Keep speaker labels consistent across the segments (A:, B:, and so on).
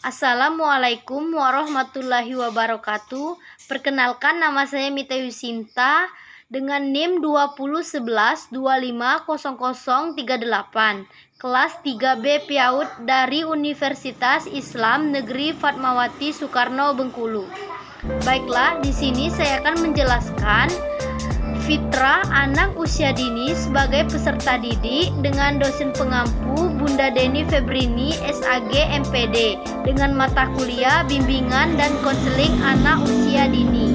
A: Assalamualaikum warahmatullahi wabarakatuh. Perkenalkan, nama saya Mita Yusinta dengan NIM 2011-250038, kelas 3B PAUD dari Universitas Islam Negeri Fatmawati Soekarno Bengkulu. Baiklah, di sini saya akan menjelaskan fitrah anak usia dini sebagai peserta didik dengan dosen pengampu Bunda Deni Febrini SAG MPD dengan mata kuliah bimbingan dan konseling anak usia dini.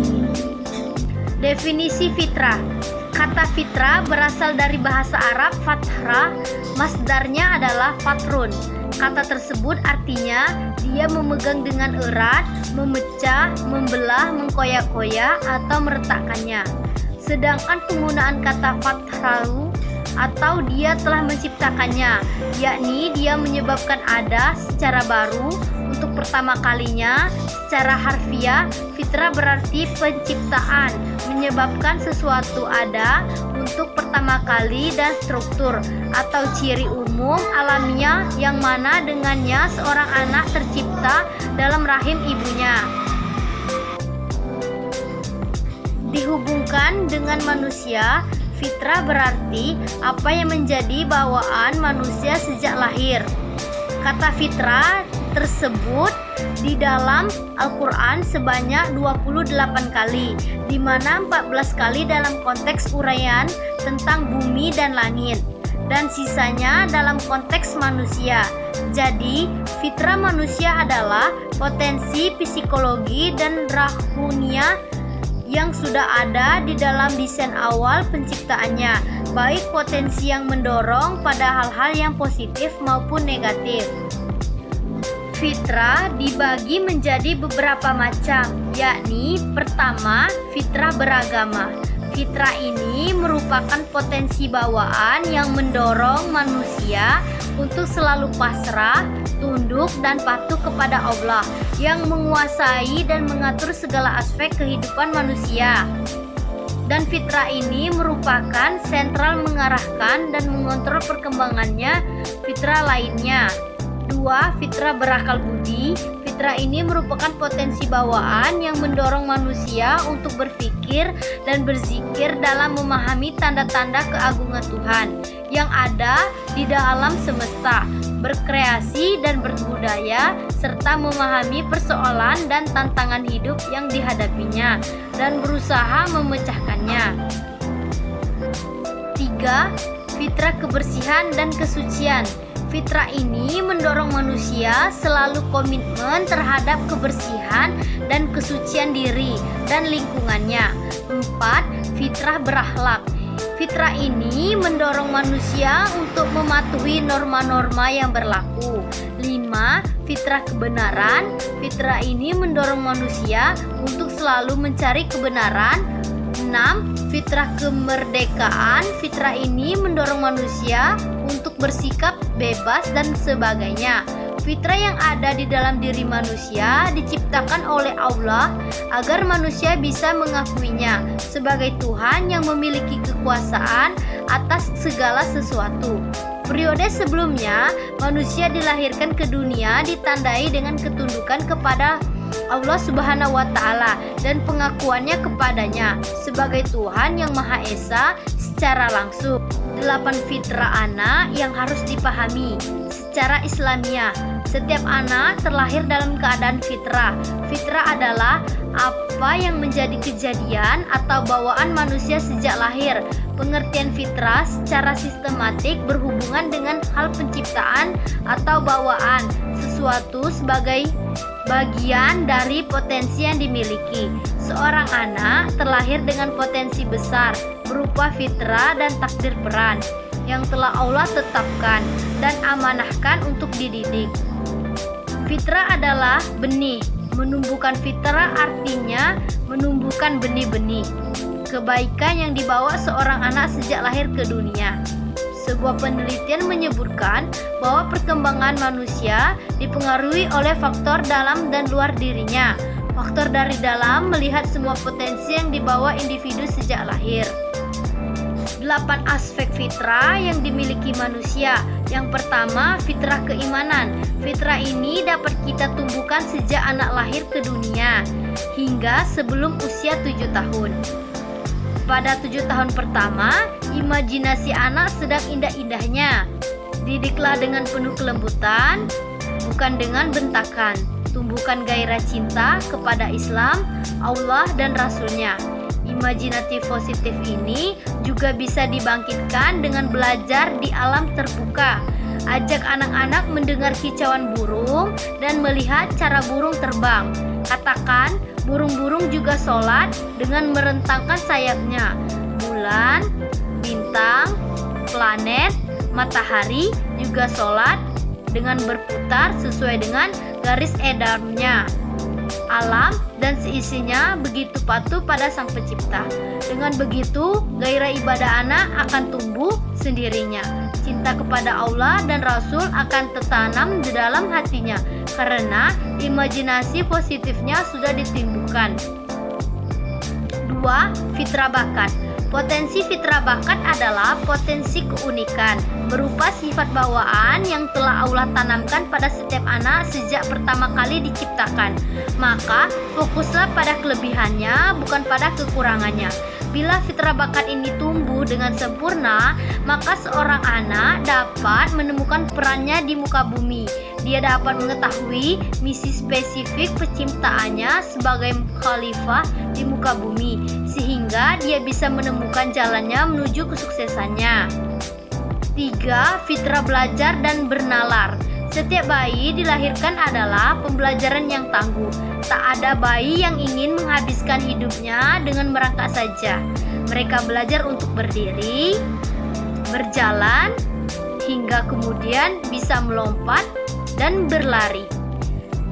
A: Definisi fitrah. Kata fitrah berasal dari bahasa Arab fatrah, masdarnya adalah fatrun. Kata tersebut artinya dia memegang dengan erat, memecah, membelah, mengkoyak-koyak atau meretakkannya. Sedangkan penggunaan kata fatrahu atau dia telah menciptakannya, yakni dia menyebabkan ada secara baru untuk pertama kalinya. Secara harfiah, fitrah berarti penciptaan, menyebabkan sesuatu ada untuk pertama kali dan struktur atau ciri umum alamiah yang mana dengannya seorang anak tercipta dalam rahim ibunya. Dihubungkan dengan manusia, fitrah berarti apa yang menjadi bawaan manusia sejak lahir. Kata fitrah tersebut di dalam Al-Quran sebanyak 28 kali, di mana 14 kali dalam konteks uraian tentang bumi dan langit, dan sisanya dalam konteks manusia. Jadi, fitrah manusia adalah potensi psikologi dan rahunia yang sudah ada di dalam desain awal penciptaannya, baik potensi yang mendorong pada hal-hal yang positif maupun negatif. Fitrah dibagi menjadi beberapa macam, yakni pertama, fitrah beragama. Fitrah ini merupakan potensi bawaan yang mendorong manusia untuk selalu pasrah, tunduk, dan patuh kepada Allah yang menguasai dan mengatur segala aspek kehidupan manusia. Dan fitrah ini merupakan sentral mengarahkan dan mengontrol perkembangannya fitrah lainnya. 2. Fitrah berakal budi. Fitrah ini merupakan potensi bawaan yang mendorong manusia untuk berpikir dan berzikir dalam memahami tanda-tanda keagungan Tuhan yang ada di dalam semesta, berkreasi dan berbudaya, serta memahami persoalan dan tantangan hidup yang dihadapinya dan berusaha memecahkannya. 3. Fitrah kebersihan dan kesucian. Fitrah ini mendorong manusia selalu komitmen terhadap kebersihan dan kesucian diri dan lingkungannya. 4. Fitrah berakhlak. Fitrah ini mendorong manusia untuk mematuhi norma-norma yang berlaku. 5. Fitrah kebenaran. Fitrah ini mendorong manusia untuk selalu mencari kebenaran. 6. Fitrah kemerdekaan. Fitrah ini mendorong manusia untuk bersikap bebas dan sebagainya. Fitrah yang ada di dalam diri manusia diciptakan oleh Allah agar manusia bisa mengakuinya sebagai Tuhan yang memiliki kekuasaan atas segala sesuatu. Periode sebelumnya, manusia dilahirkan ke dunia ditandai dengan ketundukan kepada Allah Subhanahu wa Ta'ala dan pengakuannya kepadanya sebagai Tuhan yang Maha Esa secara langsung. 8 fitrah anak yang harus dipahami secara Islamiah. Setiap anak terlahir dalam keadaan fitrah. Fitrah adalah apa yang menjadi kejadian atau bawaan manusia sejak lahir. Pengertian fitrah secara sistematik berhubungan dengan hal penciptaan atau bawaan sesuatu sebagai bagian dari potensi yang dimiliki. Seorang anak terlahir dengan potensi besar berupa fitrah dan takdir peran yang telah Allah tetapkan dan amanahkan untuk dididik. Fitrah adalah benih. Menumbuhkan fitrah artinya menumbuhkan benih-benih kebaikan yang dibawa seorang anak sejak lahir ke dunia. Sebuah penelitian menyebutkan bahwa perkembangan manusia dipengaruhi oleh faktor dalam dan luar dirinya. Faktor dari dalam melihat semua potensi yang dibawa individu sejak lahir. 8 aspek fitrah yang dimiliki manusia. Yang pertama, fitrah keimanan. Fitrah ini dapat kita tumbuhkan sejak anak lahir ke dunia hingga sebelum usia 7 tahun. Pada 7 tahun pertama, imajinasi anak sedang indah-indahnya. Didiklah dengan penuh kelembutan, bukan dengan bentakan. Tumbuhkan gairah cinta kepada Islam, Allah, dan Rasul-Nya. Imajinatif positif ini juga bisa dibangkitkan dengan belajar di alam terbuka. Ajak anak-anak mendengar kicauan burung dan melihat cara burung terbang. Katakan, burung-burung juga sholat dengan merentangkan sayapnya. Bulan, bintang, planet, matahari juga sholat dengan berputar sesuai dengan garis edarnya. Alam dan seisinya begitu patuh pada Sang Pencipta. Dengan begitu, gairah ibadah anak akan tumbuh sendirinya. Cinta kepada Allah dan Rasul akan tertanam di dalam hatinya karena imajinasi positifnya sudah ditimbukan. 2. Fitrah bakat. Potensi fitrah bakat adalah potensi keunikan berupa sifat bawaan yang telah Allah tanamkan pada setiap anak sejak pertama kali diciptakan. Maka fokuslah pada kelebihannya, bukan pada kekurangannya. Bila fitrah bakat ini tumbuh dengan sempurna, maka seorang anak dapat menemukan perannya di muka bumi. Dia dapat mengetahui misi spesifik penciptaannya sebagai khalifah di muka bumi, sehingga dia bisa menemukan jalannya menuju kesuksesannya. 3. Fitrah belajar dan bernalar. Setiap bayi dilahirkan adalah pembelajaran yang tangguh. Tak ada bayi yang ingin menghabiskan hidupnya dengan merangkak saja. Mereka belajar untuk berdiri, berjalan, hingga kemudian bisa melompat dan berlari.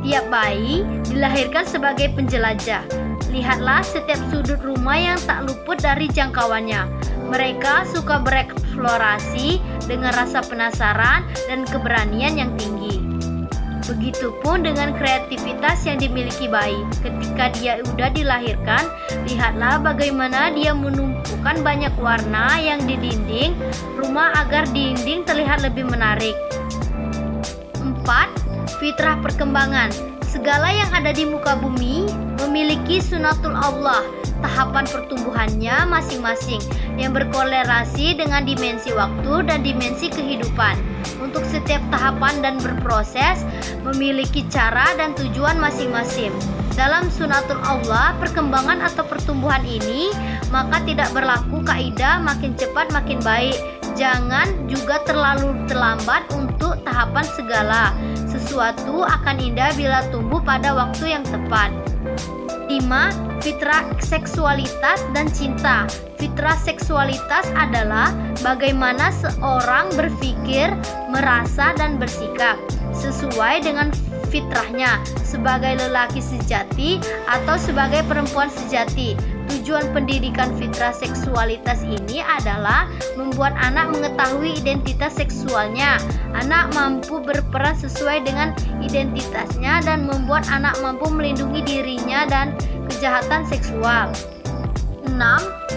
A: Tiap bayi dilahirkan sebagai penjelajah. Lihatlah setiap sudut rumah yang tak luput dari jangkauannya. Mereka suka bereksplorasi dengan rasa penasaran dan keberanian yang tinggi. Begitupun dengan kreativitas yang dimiliki bayi. Ketika dia sudah dilahirkan, lihatlah bagaimana dia menumpukan banyak warna yang di dinding rumah agar dinding terlihat lebih menarik. 4. Fitrah perkembangan. Segala yang ada di muka bumi memiliki sunatul Allah, tahapan pertumbuhannya masing-masing yang berkolerasi dengan dimensi waktu dan dimensi kehidupan. Untuk setiap tahapan dan berproses memiliki cara dan tujuan masing-masing. Dalam sunatul Allah, perkembangan atau pertumbuhan ini maka tidak berlaku kaidah makin cepat makin baik. Jangan juga terlalu terlambat untuk tahapan segala. Sesuatu akan indah bila tumbuh pada waktu yang tepat. 5. Fitrah seksualitas dan cinta. Fitrah seksualitas adalah bagaimana seorang berpikir, merasa, dan bersikap sesuai dengan fitrahnya sebagai lelaki sejati atau sebagai perempuan sejati. Tujuan pendidikan fitrah seksualitas ini adalah membuat anak mengetahui identitas seksualnya. Anak mampu berperan sesuai dengan identitasnya dan membuat anak mampu melindungi dirinya dan kejahatan seksual. 6.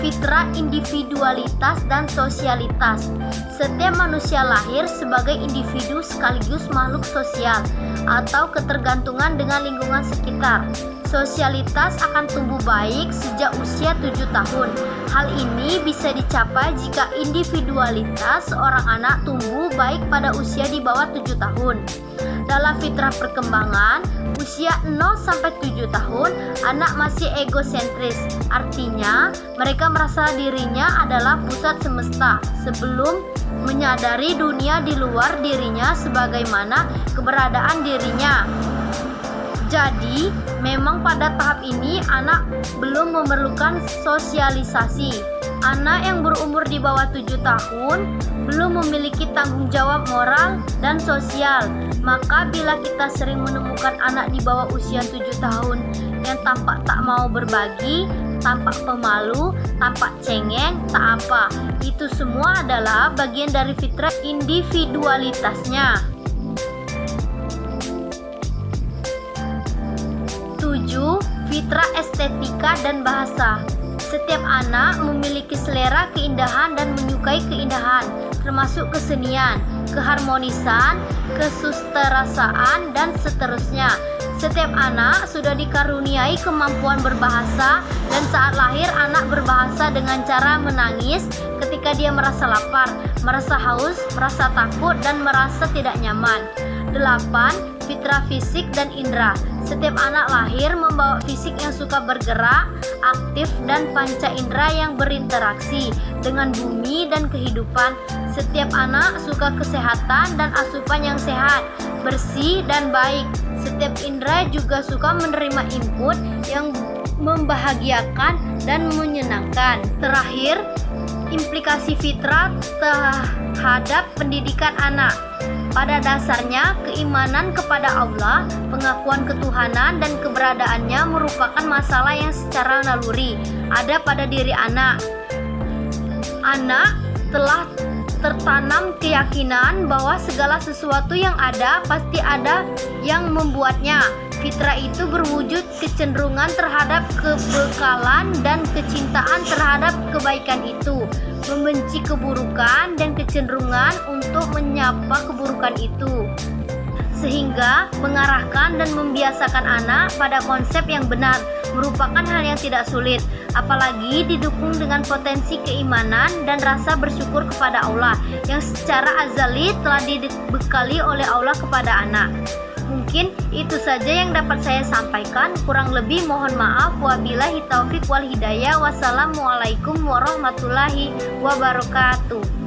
A: Fitrah individualitas dan sosialitas. Setiap manusia lahir sebagai individu sekaligus makhluk sosial atau ketergantungan dengan lingkungan sekitar. Sosialitas akan tumbuh baik sejak usia 7 tahun. Hal ini bisa dicapai jika individualitas seorang anak tumbuh baik pada usia di bawah 7 tahun. Dalam fitrah perkembangan, usia 0-7 tahun, anak masih egosentris. Artinya, mereka merasa dirinya adalah pusat semesta sebelum menyadari dunia di luar dirinya sebagaimana keberadaan dirinya. Jadi, memang pada tahap ini anak belum memerlukan sosialisasi. Anak yang berumur di bawah 7 tahun belum memiliki tanggung jawab moral dan sosial. Maka bila kita sering menemukan anak di bawah usia 7 tahun yang tampak tak mau berbagi, tampak pemalu, tampak cengeng, tak apa, itu semua adalah bagian dari fitrah individualitasnya. 7. Fitrah estetika dan bahasa. Setiap anak memiliki selera keindahan dan menyukai keindahan, termasuk kesenian, keharmonisan, kesusterasaan, dan seterusnya. Setiap anak sudah dikaruniai kemampuan berbahasa, dan saat lahir anak berbahasa dengan cara menangis ketika dia merasa lapar, merasa haus, merasa takut, dan merasa tidak nyaman. 8. Fitrah fisik dan indera. Setiap anak lahir membawa fisik yang suka bergerak, aktif, dan panca indera yang berinteraksi dengan bumi dan kehidupan. Setiap anak suka kesehatan dan asupan yang sehat, bersih, dan baik. Setiap indera juga suka menerima input yang membahagiakan dan menyenangkan. Terakhir, implikasi fitrah terhadap pendidikan anak. Pada dasarnya, keimanan kepada Allah, pengakuan ketuhanan, dan keberadaannya merupakan masalah yang secara naluri ada pada diri anak. Anak telah tertanam keyakinan bahwa segala sesuatu yang ada pasti ada yang membuatnya. Fitrah itu berwujud kecenderungan terhadap kebekalan dan kecintaan terhadap kebaikan itu, membenci keburukan dan kecenderungan untuk menyapa keburukan itu, sehingga mengarahkan dan membiasakan anak pada konsep yang benar merupakan hal yang tidak sulit, apalagi didukung dengan potensi keimanan dan rasa bersyukur kepada Allah yang secara azali telah dibekali oleh Allah kepada anak. Mungkin itu saja yang dapat saya sampaikan, kurang lebih mohon maaf. Wabillahi taufik wal hidayah. Wassalamualaikum warahmatullahi wabarakatuh.